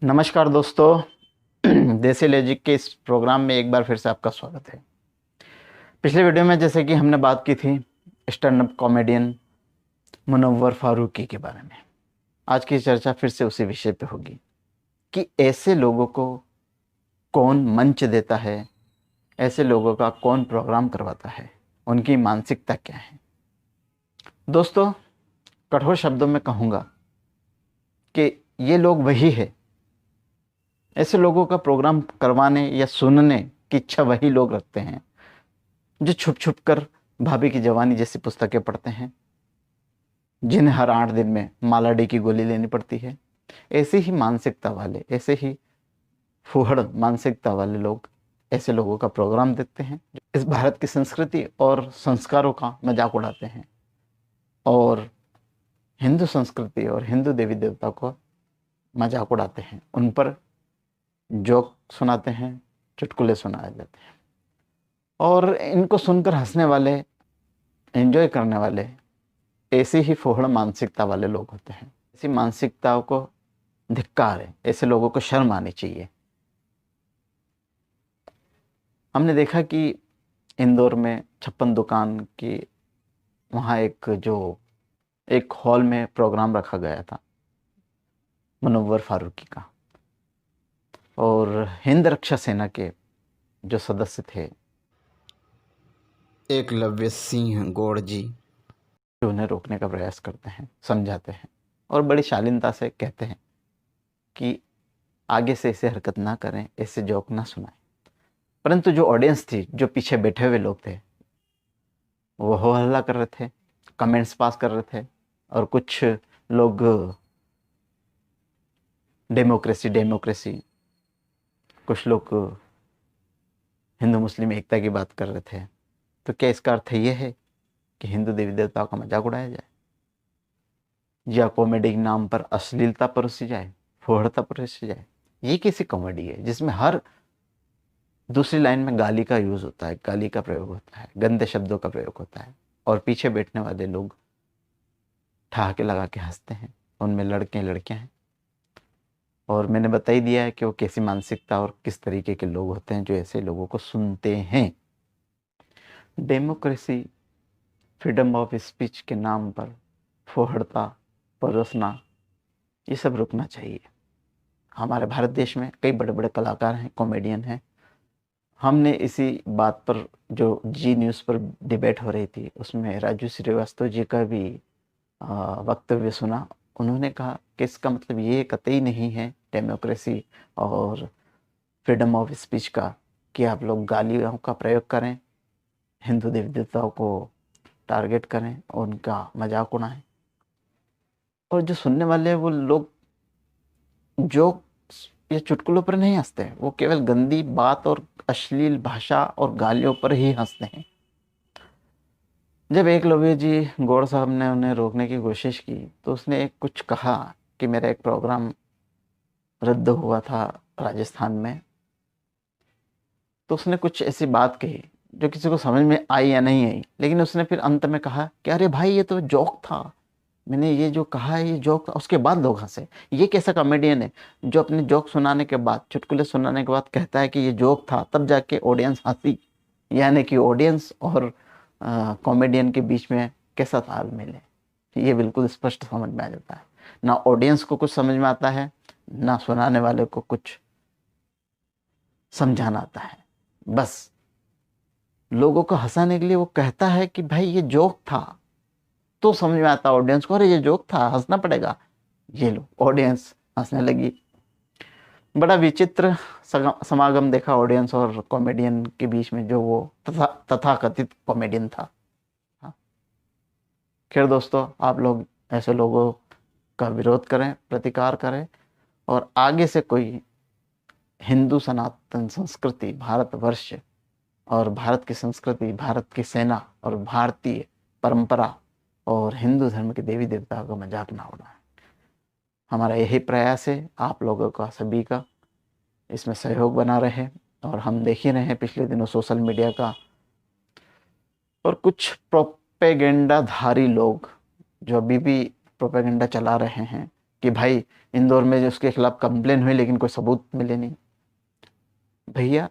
नमस्कार दोस्तों। देसी लॉजिक के इस प्रोग्राम में एक बार फिर से आपका स्वागत है। पिछले वीडियो में जैसे कि हमने बात की थी stand up comedian Munawar Faruqui के बारे में, आज की चर्चा फिर से उसी विषय पे होगी कि ऐसे लोगों को कौन मंच देता है, ऐसे लोगों का कौन प्रोग्राम करवाता है, उनकी मानसिकता क्या है। दोस्तों, कठोर शब्दों में कहूँगा कि ये लोग वही है, ऐसे लोगों का प्रोग्राम करवाने या सुनने की इच्छा वही लोग रखते हैं जो छुप छुप कर भाभी की जवानी जैसी पुस्तकें पढ़ते हैं, जिन्हें हर 8 दिन में मालाडी की गोली लेनी पड़ती है। ऐसी ही मानसिकता वाले, ऐसे ही फूहड़ मानसिकता वाले लोग ऐसे लोगों का प्रोग्राम देखते हैं जो इस भारत की संस्कृति और संस्कारों का मजाक उड़ाते हैं और हिंदू संस्कृति और हिंदू देवी देवता को मजाक उड़ाते हैं, उन पर जोक सुनाते हैं, चुटकुले सुनाए जाते हैं। और इनको सुनकर हंसने वाले, एंजॉय करने वाले ऐसी ही फोहड़ मानसिकता वाले लोग होते हैं। ऐसी मानसिकताओं को धिक्कार है, ऐसे लोगों को शर्म आनी चाहिए। हमने देखा कि इंदौर में 56 दुकान की वहाँ एक हॉल में प्रोग्राम रखा गया था मुनव्वर फारूकी का, और हिंद रक्षा सेना के जो सदस्य थे एकलव्य सिंह गौड़ जी, जो उन्हें रोकने का प्रयास करते हैं, समझाते हैं और बड़ी शालीनता से कहते हैं कि आगे से ऐसे हरकत ना करें, ऐसे जोक ना सुनाएं। परंतु जो ऑडियंस थी, जो पीछे बैठे हुए लोग थे, वो हो हल्ला कर रहे थे, कमेंट्स पास कर रहे थे, और कुछ लोग डेमोक्रेसी डेमोक्रेसी, कुछ लोग हिंदू मुस्लिम एकता की बात कर रहे थे। तो क्या इसका अर्थ ये है कि हिंदू देवी देवताओं का मजाक उड़ाया जाए, या कॉमेडी के नाम पर अश्लीलता परोसी जाए, फोहड़ता परोसी जाए? ये कैसी कॉमेडी है जिसमें हर दूसरी लाइन में गाली का यूज होता है, गाली का प्रयोग होता है, गंदे शब्दों का प्रयोग होता है, और पीछे बैठने वाले लोग ठहाके लगा के हंसते हैं, उनमें लड़के लड़कियां हैं। और मैंने बता ही दिया है कि वो कैसी मानसिकता और किस तरीके के लोग होते हैं जो ऐसे लोगों को सुनते हैं। डेमोक्रेसी, फ्रीडम ऑफ स्पीच के नाम पर फोहड़ता परोसना, ये सब रुकना चाहिए। हमारे भारत देश में कई बड़े बड़े कलाकार हैं, कॉमेडियन हैं। हमने इसी बात पर, जो जी न्यूज़ पर डिबेट हो रही थी, उसमें राजू श्रीवास्तव जी का भी वक्तव्य सुना। उन्होंने कहा कि इसका मतलब ये कतई नहीं है डेमोक्रेसी और फ्रीडम ऑफ स्पीच का कि आप लोग गालियों का प्रयोग करें, हिंदू देवी देवताओं को टारगेट करें और उनका मजाक उड़ाएं। और जो सुनने वाले हैं वो लोग जो ये चुटकुलों पर नहीं हंसते हैं, वो केवल गंदी बात और अश्लील भाषा और गालियों पर ही हंसते हैं। जब एकलव्य जी गौड़ साहब ने उन्हें रोकने की कोशिश की तो उसने कुछ कहा कि मेरा एक प्रोग्राम रद्द हुआ था राजस्थान में। तो उसने कुछ ऐसी बात कही जो किसी को समझ में आई या नहीं आई, लेकिन उसने फिर अंत में कहा कि अरे भाई, ये तो जोक था, मैंने ये जो कहा है ये जोक था। उसके बाद लोग हंसे। ये कैसा कॉमेडियन है जो अपने जोक सुनाने के बाद, चुटकुले सुनाने के बाद कहता है कि ये जोक था, तब जाके ऑडियंस हंसी? यानी कि ऑडियंस और कॉमेडियन के बीच में कैसा तालमेल है, ये बिल्कुल स्पष्ट समझ में आ जाता है। ना ऑडियंस को कुछ समझ में आता है, ना सुनाने वाले को कुछ समझाना आता है। बस लोगों को हंसाने के लिए वो कहता है कि भाई ये जोक था, तो समझ में आता ऑडियंस को, अरे ये जोक था, हंसना पड़ेगा। ये लो, ऑडियंस हंसने लगी। बड़ा विचित्र समागम देखा ऑडियंस और कॉमेडियन के बीच में, जो वो तथाकथित कॉमेडियन था। हाँ। खैर दोस्तों, आप लोग ऐसे लोगों का विरोध करें, प्रतिकार करें, और आगे से कोई हिंदू सनातन संस्कृति, भारतवर्ष और भारत की संस्कृति, भारत की सेना और भारतीय परंपरा और हिंदू धर्म के देवी देवताओं का मजाक ना उड़ाएं। हमारा यही प्रयास है, आप लोगों का, सभी का इसमें सहयोग बना रहे। और हम देख ही रहे हैं पिछले दिनों सोशल मीडिया का, और कुछ प्रोपेगेंडाधारी लोग जो अभी भी प्रोपेगेंडा चला रहे हैं कि भाई इंदौर में जो उसके खिलाफ कंप्लेन हुई लेकिन कोई सबूत मिले नहीं। भैया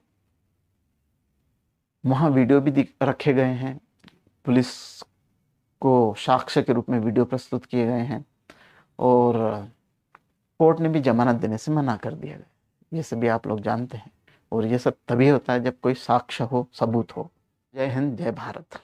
वहाँ वीडियो भी रखे गए हैं, पुलिस को साक्ष्य के रूप में वीडियो प्रस्तुत किए गए हैं, और कोर्ट ने भी जमानत देने से मना कर दिया गया। ये सभी आप लोग जानते हैं, और ये सब तभी होता है जब कोई साक्ष्य हो, सबूत हो। जय हिंद, जय भारत।